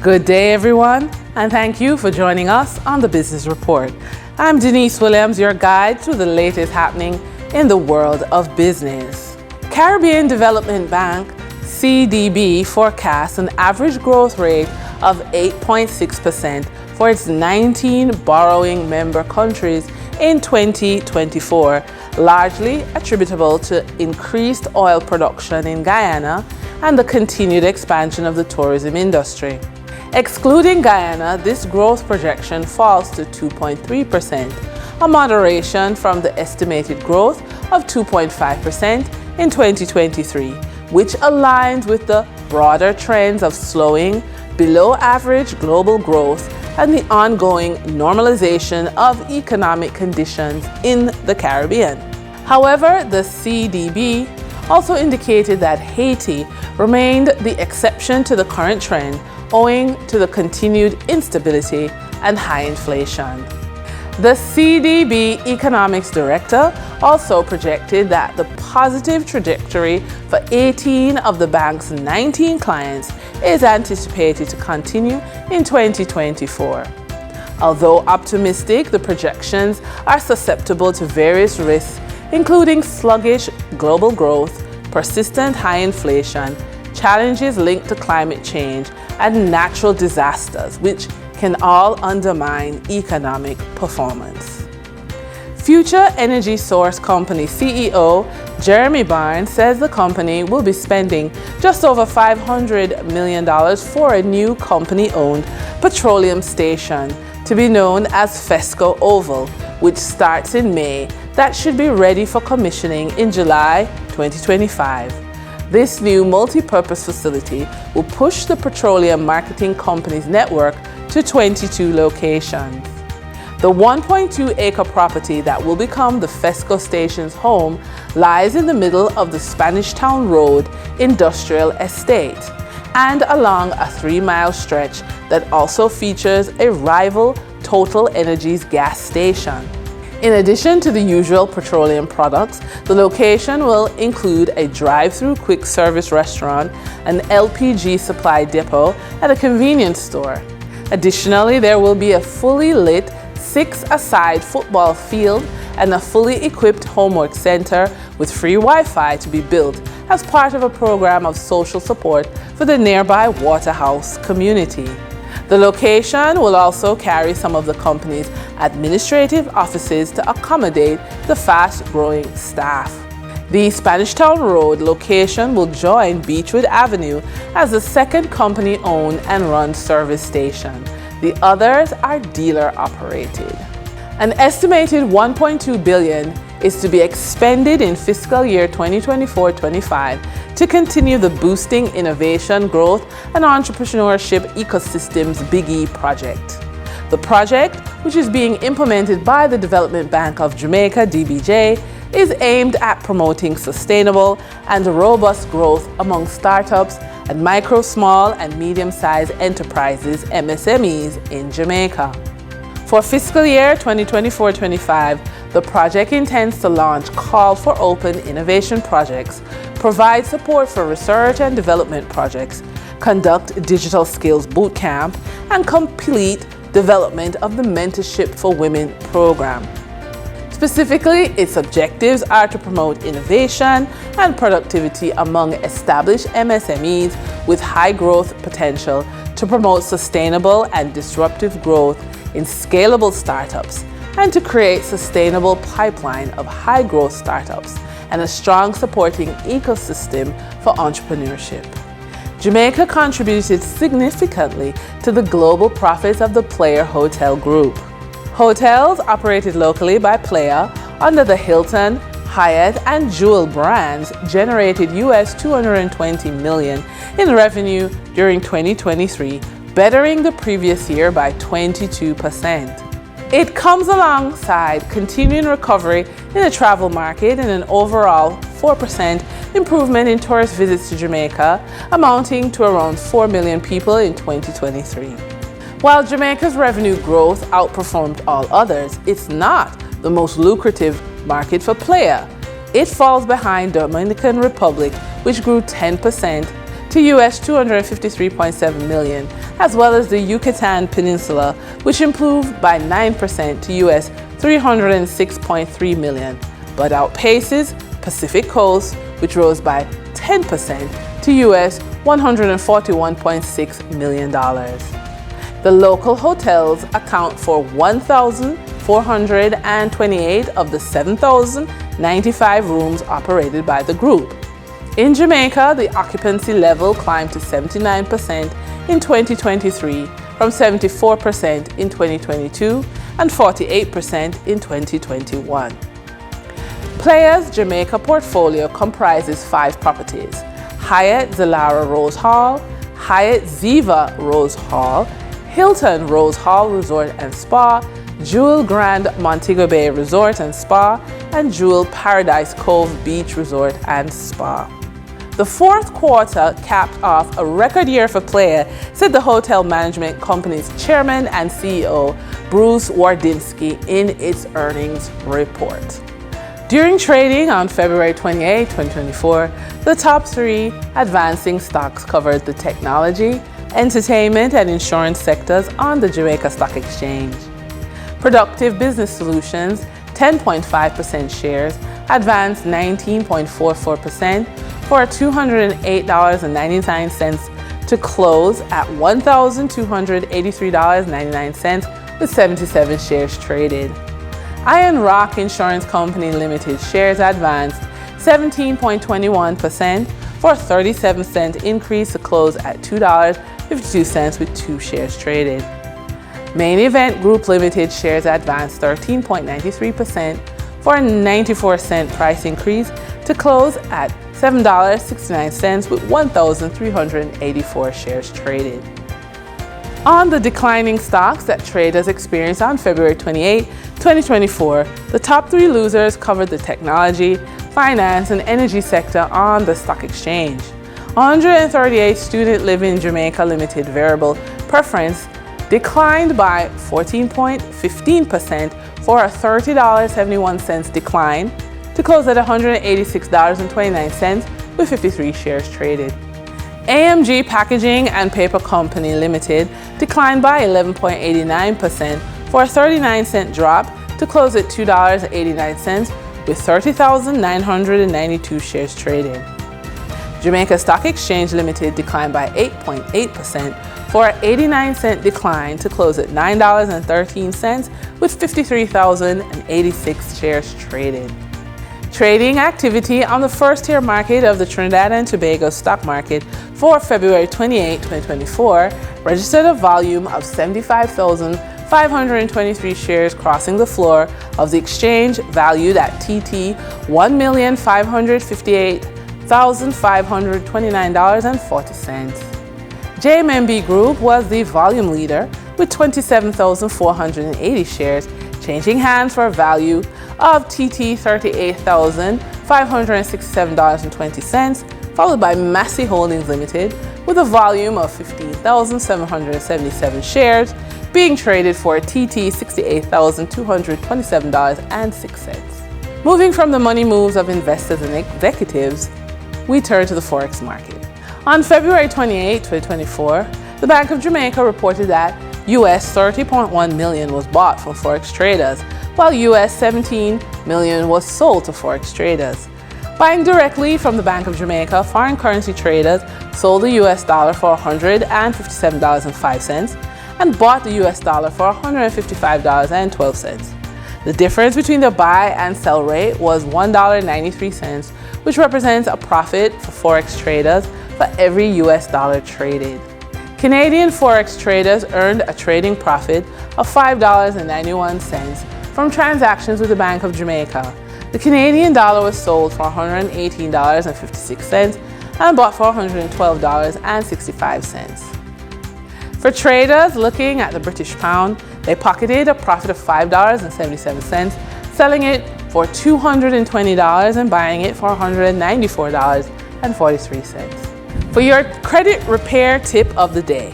Good day, everyone, and thank you for joining us on the Business Report. I'm Denise Williams, your guide through the latest happening in the world of business. Caribbean Development Bank, CDB, forecasts an average growth rate of 8.6% for its 19 borrowing member countries in 2024, largely attributable to increased oil production in Guyana and the continued expansion of the tourism industry. Excluding Guyana, this growth projection falls to 2.3%, a moderation from the estimated growth of 2.5% in 2023, which aligns with the broader trends of slowing, below-average global growth and the ongoing normalization of economic conditions in the Caribbean. However, the CDB also indicated that Haiti remained the exception to the current trend, owing to the continued instability and high inflation. The CDB Economics Director also projected that the positive trajectory for 18 of the bank's 19 clients is anticipated to continue in 2024. Although optimistic, the projections are susceptible to various risks, including sluggish global growth, persistent high inflation, challenges linked to climate change, and natural disasters, which can all undermine economic performance. Future Energy Source Company CEO Jeremy Barnes says the company will be spending just over $500 million for a new company-owned petroleum station to be known as FESCO Oval, which starts in May, that should be ready for commissioning in July 2025. This new multi-purpose facility will push the petroleum marketing company's network to 22 locations. The 1.2-acre property that will become the FESCO station's home lies in the middle of the Spanish Town Road industrial estate and along a 3-mile stretch that also features a rival Total Energies gas station. In addition to the usual petroleum products, the location will include a drive-through quick service restaurant, an LPG supply depot, and a convenience store. Additionally, there will be a fully lit 6-a-side football field and a fully equipped homework center with free Wi-Fi to be built as part of a program of social support for the nearby Waterhouse community. The location will also carry some of the company's administrative offices to accommodate the fast-growing staff. The Spanish Town Road location will join Beechwood Avenue as the second company-owned and run service station. The others are dealer-operated. An estimated $1.2 billion is to be expended in fiscal year 2024-25 to continue the Boosting Innovation, Growth and Entrepreneurship Ecosystems Big E project. The project, which is being implemented by the Development Bank of Jamaica, DBJ, is aimed at promoting sustainable and robust growth among startups and micro, small and medium-sized enterprises, MSMEs, in Jamaica. For fiscal year 2024-25, the project intends to launch Call for Open Innovation projects, provide support for research and development projects, conduct digital skills bootcamp, and complete development of the Mentorship for Women program. Specifically, its objectives are to promote innovation and productivity among established MSMEs with high growth potential, to promote sustainable and disruptive growth in scalable startups, and to create sustainable pipeline of high growth startups and a strong supporting ecosystem for entrepreneurship. Jamaica contributed significantly to the global profits of the Player Hotel Group. Hotels operated locally by Player under the Hilton, Hyatt, and Jewel brands generated US $220 million in revenue during 2023, bettering the previous year by 22%. It comes alongside continuing recovery in the travel market and an overall 4% improvement in tourist visits to Jamaica, amounting to around 4 million people in 2023. While Jamaica's revenue growth outperformed all others, it's not the most lucrative market for Player. It falls behind Dominican Republic, which grew 10% to US $253.7 million, as well as the Yucatan Peninsula, which improved by 9% to US $306.3 million, but outpaces Pacific Coast, which rose by 10% to US $141.6 million. The local hotels account for 1,428 of the 7,095 rooms operated by the group. In Jamaica, the occupancy level climbed to 79% in 2023 from 74% in 2022 and 48% in 2021. Players Jamaica portfolio comprises 5 properties: Hyatt Zilara Rose Hall, Hyatt Ziva Rose Hall, Hilton Rose Hall Resort and Spa, Jewel Grand Montego Bay Resort and Spa, and Jewel Paradise Cove Beach Resort and Spa. The fourth quarter capped off a record year for Playa, said the hotel management company's chairman and CEO, Bruce Wardinski, in its earnings report. During trading on February 28, 2024, the top 3 advancing stocks covered the technology, entertainment, and insurance sectors on the Jamaica Stock Exchange. Productive Business Solutions, 10.5% shares, advanced 19.44% for $208.99 to close at $1,283.99 with 77 shares traded. Iron Rock Insurance Company Limited shares advanced 17.21% for a 37-cent increase to close at $2.52 with 2 shares traded. Main Event Group Limited shares advanced 13.93% for a 94-cent price increase to close at $7.69 with 1,384 shares traded. On the declining stocks that traders experienced on February 28, 2024, the top 3 losers covered the technology, finance, and energy sector on the stock exchange. 138 Student Living Jamaica Limited Variable Preference declined by 14.15% for a $30.71 decline to close at $186.29 with 53 shares traded. AMG Packaging and Paper Company Limited declined by 11.89% for a 39-cent drop to close at $2.89 with 30,992 shares traded. Jamaica Stock Exchange Limited declined by 8.8% for an 89-cent decline to close at $9.13 with 53,086 shares traded. Trading activity on the first-tier market of the Trinidad and Tobago stock market for February 28, 2024 registered a volume of 75,523 shares crossing the floor of the exchange valued at TT $1,558,529.40. JMMB Group was the volume leader with 27,480 shares changing hands for a value of TT $38,567.20, followed by Massey Holdings Limited with a volume of 15,777 shares being traded for TT $68,227.06. Moving from the money moves of investors and executives, we turn to the Forex market. On February 28, 2024, the Bank of Jamaica reported that US $30.1 million was bought from Forex traders, while US $17 million was sold to Forex traders. Buying directly from the Bank of Jamaica, foreign currency traders sold the US dollar for $157.05 and bought the US dollar for $155.12. The difference between the buy and sell rate was $1.93, which represents a profit for Forex traders for every US dollar traded. Canadian Forex traders earned a trading profit of $5.91 from transactions with the Bank of Jamaica. The Canadian dollar was sold for $118.56 and bought for $112.65. For traders looking at the British pound, they pocketed a profit of $5.77, selling it for $220 and buying it for $194.43. For your credit repair tip of the day,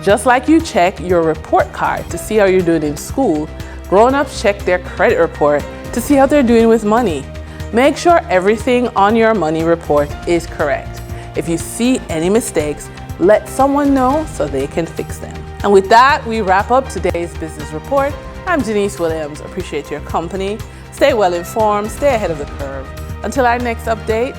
just like you check your report card to see how you're doing in school, grown-ups check their credit report to see how they're doing with money. Make sure everything on your money report is correct. If you see any mistakes, let someone know so they can fix them. And with that, we wrap up today's business report. I'm Denise Williams. Appreciate your company. Stay well informed, stay ahead of the curve. Until our next update,